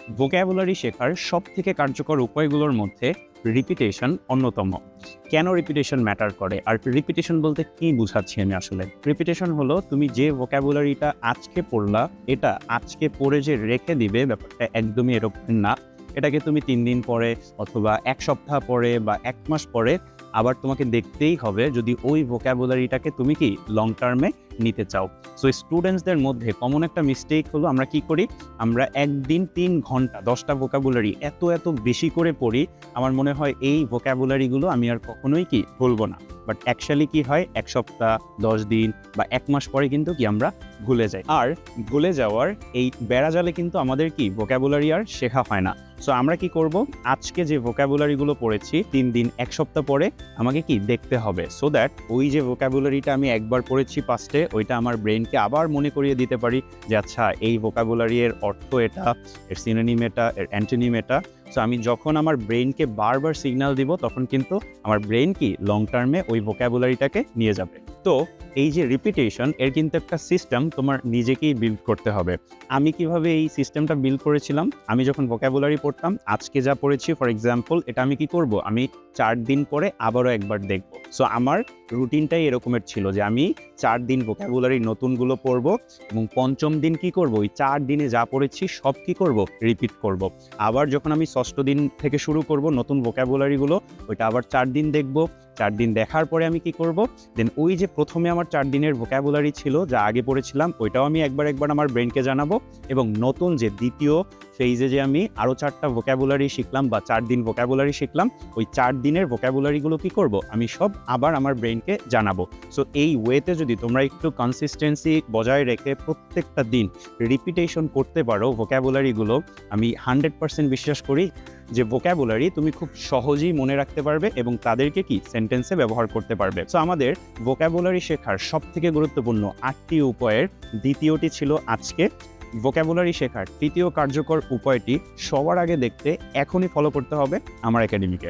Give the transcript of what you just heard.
Vocabulary শেখার সবথেকে কার্যকর উপায়গুলোর মধ্যে রিপিটেশন অন্যতম। কেন রিপিটেশন ম্যাটার করে, আর রিপিটেশন বলতে কি বুঝাচ্ছি আমি আসলে? রিপিটেশন হলো তুমি যে ভোক্যাবুলারিটা আজকে পড়লা, এটা আজকে পড়ে যে রেখে দিবে, ব্যাপারটা একদমই এরকম না। এটাকে তুমি 3 দিন পরে অথবা 1 সপ্তাহ পরে বা 1 মাস পরে আবার তোমাকে দেখতেই হবে, যদি ওই ভোক্যাবুলারিটাকে তুমি কি লং টার্মে নিতে চাও। সো স্টুডেন্টসদের মধ্যে কমন একটা মিস্টেক হলো, আমরা কি করি, আমরা একদিন 3 ঘন্টা 10টা ভোক্যাবুলারি এত বেশি করে পড়ি, আমার মনে হয় এই ভোক্যাবুলারিগুলো আমি আর কখনোই কি ভুলবো না। বাট অ্যাকচুয়ালি কি হয়, 1 সপ্তাহ 10 দিন বা 1 মাস পরে কিন্তু কি আমরা ভুলে যাই। আর ভুলে যাওয়ার এই বেড়াজালে কিন্তু আমাদের কি ভোক্যাবুলারি আর শেখা হয় না। সো আমরা কি করব, আজকে যে ভোক্যাবুলারিগুলো পড়েছি 3 দিন 1 সপ্তাহ পরে আমাকে কি দেখতে হবে, সো দ্যাট ওই যে ভোক্যাবুলারিটা আমি একবার পড়েছি পাস্টে, ওইটা আমার ব্রেনকে আবার মনে করিয়ে দিতে পারি যে আচ্ছা এই ভোক্যাবুলারি এর অর্থ এটা, এর সিনোনিম এটা, এর অ্যান্টোনিম এটা। সো আমি যখন আমার ব্রেনকে বারবার সিগন্যাল দিব, তখন কিন্তু আমার ব্রেন কি লং টার্মে ওই ভোক্যাবুলারিটাকে নিয়ে যাবে। তো এই যে রিপিটেশন, এর কিন্তু একটা সিস্টেম তোমার নিজেকেই বিল্ড করতে হবে। আমি কিভাবে এই সিস্টেমটা বিল্ড করেছিলাম, আমি যখন ভোক্যাবুলারি পড়তাম, আজকে যা পড়েছি ফর এক্সাম্পল, এটা আমি কি করব, আমি 4 দিন পরে আবারও একবার দেখব। সো আমার রুটিনটাই এরকমের ছিল যে আমি 4 দিন ভোক্যাবুলারি নতুনগুলো পড়ব এবং 5ম দিন কি করব, ওই 4 দিনে যা পড়েছি সব কি করব, রিপিট করব। আবার যখন আমি 6ষ্ঠ দিন থেকে শুরু করব নতুন ভোক্যাবুলারিগুলো, ওইটা আবার 4 দিন দেখব। 4 দিন দেখার পরে আমি কি করব, দেন ওই যে প্রথমে আমার 4 দিনের ভোক্যাবুলারি ছিল যা আগে পড়েছিলাম, ওইটাও আমি একবার আমার ব্রেনকে জানাবো, এবং নতুন যে দ্বিতীয় ফেজে যে আমি আরও 4টা ভোক্যাবুলারি শিখলাম বা 4 দিন ভোক্যাবুলারি শিখলাম, ওই 4 দিনের ভোক্যাবুলারিগুলো কি করব, আমি সব আবার আমার ব্রেনকে জানাবো। সো এই ওয়েতে যদি তোমরা একটু কনসিস্টেন্সি বজায় রেখে প্রত্যেকটা দিন রিপিটেশন করতে পারো ভোক্যাবুলারিগুলো, আমি 100% বিশ্বাস করি যে ভোক্যাবুলারি তুমি খুব সহজেই মনে রাখতে পারবে এবং তাদেরকে কি সেন্টেন্সে ব্যবহার করতে পারবে। সো আমাদের ভোক্যাবুলারি শেখার সবথেকে গুরুত্বপূর্ণ 8টি উপায়ের দ্বিতীয়টি ছিল আজকে। ভোক্যাবুলারি শেখার তৃতীয় কার্যকর উপায়টি সবার আগে দেখতে এখনই ফলো করতে হবে আমার একাডেমিকে।